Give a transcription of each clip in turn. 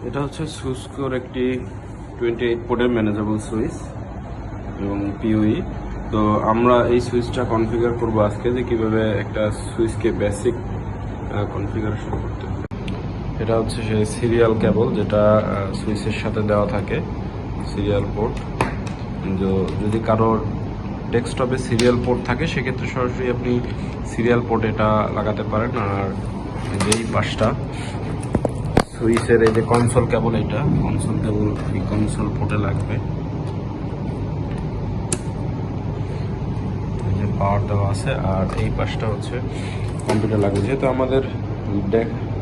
এটা হচ্ছে সুস্কোর একটি 28 পোর্টের ম্যানেজেবল সুইচ এবং পিউই। তো আমরা এই সুইচটা কনফিগার করব আজকে, যে কীভাবে একটা সুইচকে বেসিক কনফিগারেশন করতে হবে। এটা হচ্ছে সেই সিরিয়াল কেবল যেটা সুইচের সাথে দেওয়া থাকে, সিরিয়াল পোর্ট। যদি কারোর ডেস্কটপে সিরিয়াল পোর্ট থাকে সেক্ষেত্রে সরাসরি আপনি সিরিয়াল পোর্ট এটা লাগাতে পারেন। আর যেই পাশটা সুইচের এই যে কনসোল কেবল, এটা কনসোল কেবল এই কনসোল পোর্টে লাগবে। এই যে পাওয়ার দেওয়া আছে, আর এই পাশটা হচ্ছে কম্পিউটার লাগবে। যেহেতু আমাদের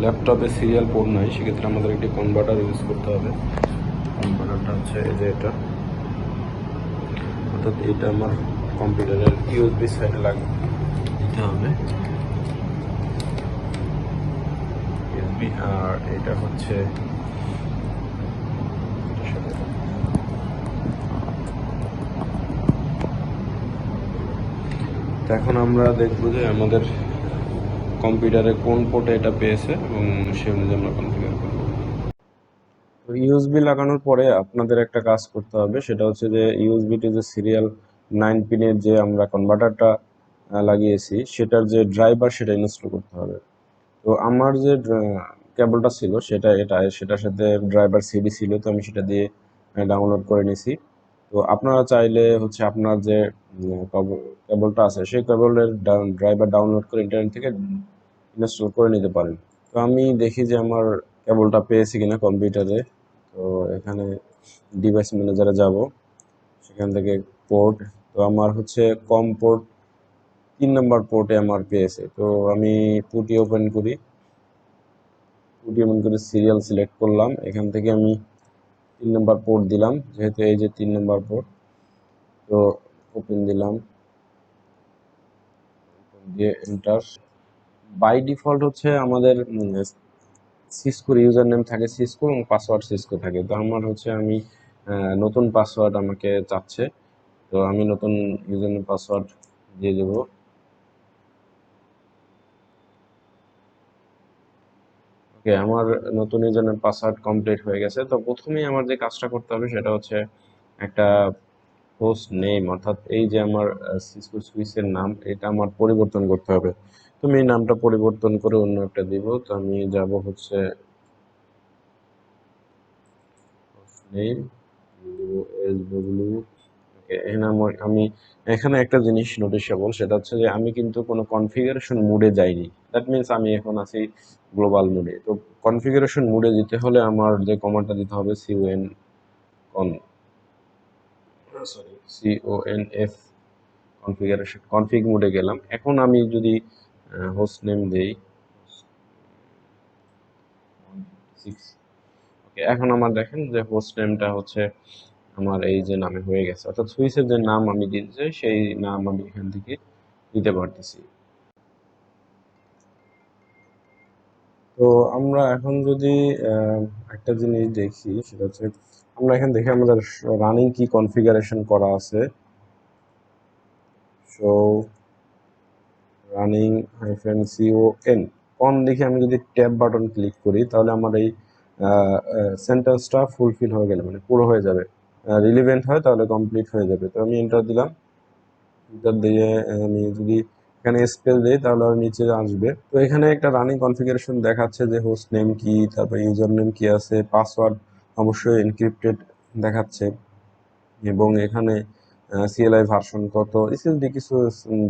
ল্যাপটপে সিরিয়াল পোর্ট নাই, সেক্ষেত্রে আমাদের একটি কনভার্টার ইউজ করতে হবে। কনভার্টারটা হচ্ছে এই যে এটা, অর্থাৎ এটা আমার কম্পিউটারের ইউএসবি সাইডে দিতে হবে ইউএসবি। আর এটা হচ্ছে এখন আমরা দেখব যে আমাদের কম্পিউটারে কোন পোর্টে এটা পেয়েছে এবং সে অনুযায়ী আমরা কনফিগার করব। ইউএসবি লাগানোর পরে আপনাদের একটা কাজ করতে হবে, সেটা হচ্ছে যে ইউএসবিটি যে সিরিয়াল 9 পিনের যে আমরা কনভার্টারটা লাগিয়েছি সেটার যে ড্রাইভার সেটা ইনস্টল করতে হবে। তো আমার যে কেবলটা ছিল সেটার সাথে ড্রাইভার সিডি ছিল, তো আমি সেটা দিয়ে ডাউনলোড করে নিছি। তো আপনারা চাইলে হচ্ছে আপনার যে কেবলটা আছে সেই কেবলের ড্রাইভার ডাউনলোড করে ইন্টারনেট থেকে ইনস্টল করে নিতে পারেন। তো আমি দেখি যে আমার কেবলটা পেয়েছি কিনা কম্পিউটারে। তো এখানে ডিভাইস ম্যানেজারে যাব, সেখান থেকে পোর্ট, তো আমার হচ্ছে কম পোর্ট 3 নম্বর পোর্টে আমার পেয়েছে। তো আমি পুটি ওপেন করি, সিরিয়াল সিলেক্ট করলাম। এখান থেকে আমি 3 নম্বর পোর্ট দিলাম, যেহেতু এই যে 3 নম্বর পোর্ট। তো ওপেন দিলাম, দিয়ে এন্টার। বাই ডিফল্ট হচ্ছে আমাদের সিসকোর ইউজার নেম থাকে সিসকো এবং পাসওয়ার্ড সিসকো থাকে। তো আমার হচ্ছে আমি নতুন পাসওয়ার্ড আমাকে চাচ্ছে, তো আমি নতুন ইউজার নেম পাসওয়ার্ড দিয়ে দেবো। ওকে, আমার নতুন ইউজার নেম পাসওয়ার্ড কমপ্লিট হয়ে গেছে। তো প্রথমেই আমার যে কাজটা করতে হবে সেটা হচ্ছে একটা হোস্ট নেম, অর্থাৎ এই যে আমার সিসকো সুইচের নাম, এটা আমার পরিবর্তন করতে হবে। তো আমি এই নামটা পরিবর্তন করে অন্য একটা দিব। তো আমি যাব হচ্ছে নেম, আমি এখানে একটা জিনিস নোটিশেবল, সেটা হচ্ছে যে আমি কিন্তু কোনো কনফিগারেশন মোডে যাইনি। দ্যাট মিনস আমি এখন আছি গ্লোবাল মোডে। তো কনফিগারেশন মোডে যেতে হলে আমার যে কমান্ডটা দিতে হবে CONF কনফিগ মোডে গেলাম। এখন আমি যদি হোস্ট নেম দেই, ওকে, এখন আমার দেখেন যে হোস্ট নেমটা হচ্ছে আমার এই যে নামে হয়ে গেছে, অর্থাৎ সুইচের যে নাম আমি দিতে চাই সেই নাম আমি এখান থেকে দিতে পারতেছি। তো আমরা এখন যদি একটা জিনিস দেখি, সেটা হচ্ছে আমরা এখানে দেখি আমাদের রানিং কি কনফিগারেশন করা আছে। সো রানিং CON দেখি আমি যদি ট্যাব বাটন ক্লিক করি, তাহলে আমার এই সেন্টেন্সটা ফুলফিল হয়ে গেলে, মানে পুরো হয়ে যাবে, রিলিভেন্ট হয় তাহলে কমপ্লিট হয়ে যাবে। তো আমি এন্টার দিলাম, এন্টার দিয়ে আমি যদি এখানে স্পেস দিই তাহলে আর নিচে আসবে। তো এখানে একটা রানিং কনফিগারেশন দেখাচ্ছে যে হোস্ট নেম কি, তারপর ইউজার নেম কি আছে, পাসওয়ার্ড অবশ্যই এনক্রিপ্টেড দেখাচ্ছে, এবং এখানে CLI ভার্সন কত, এসএসডি কিছু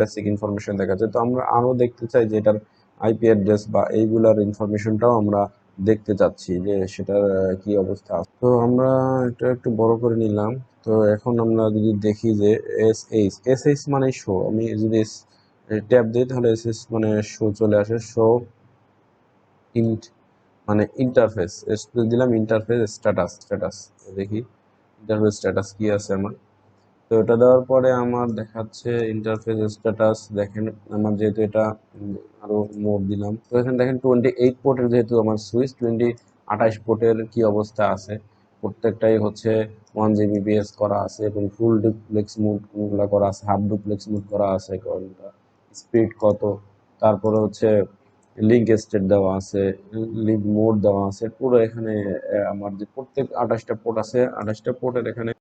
বেসিক ইনফরমেশন দেখাচ্ছে। তো আমরা আরও দেখতে চাই যে এটার IP অ্যাড্রেস বা এইগুলার ইনফরমেশনটাও আমরা দেখতে চাচ্ছি যে সেটার কি অবস্থা আছে। তো আমরা এটা একটু বড় করে নিলাম। তো এখন আমরা যদি দেখি যে SH মানে শো, আমি যদি ট্যাব দিই তাহলে SS মানে শো চলে আসে। শো ইন্ট মানে ইন্টারফেস, দিলাম ইন্টারফেস স্ট্যাটাস দেখি ইন্টারফেস স্ট্যাটাস কি আছে আমার। তো এটা দেওয়ার পরে আমার দেখাচ্ছে ইন্টারফেস স্ট্যাটাস। দেখেন আমার যেহেতু এটা আরো মোড দিলাম, তো এখানে দেখেন 28 পোর্টের যেহেতু আমার সুইচ 28 পোর্টের কি অবস্থা আছে, প্রত্যেকটাই হচ্ছে 1 Gbps করা আছে এবং ফুল ডুপ্লেক্স মোড কোনগুলো করা আছে, হাফ ডুপ্লেক্স মোড করা আছে, কোনটা স্পিড কত, তারপরে হচ্ছে লিঙ্ক স্টেট দেওয়া আছে, লিঙ্ক মোড দেওয়া আছে পুরো এখানে। আমার যে প্রত্যেক 28টা পোর্ট আছে, 28টা পোর্টের এখানে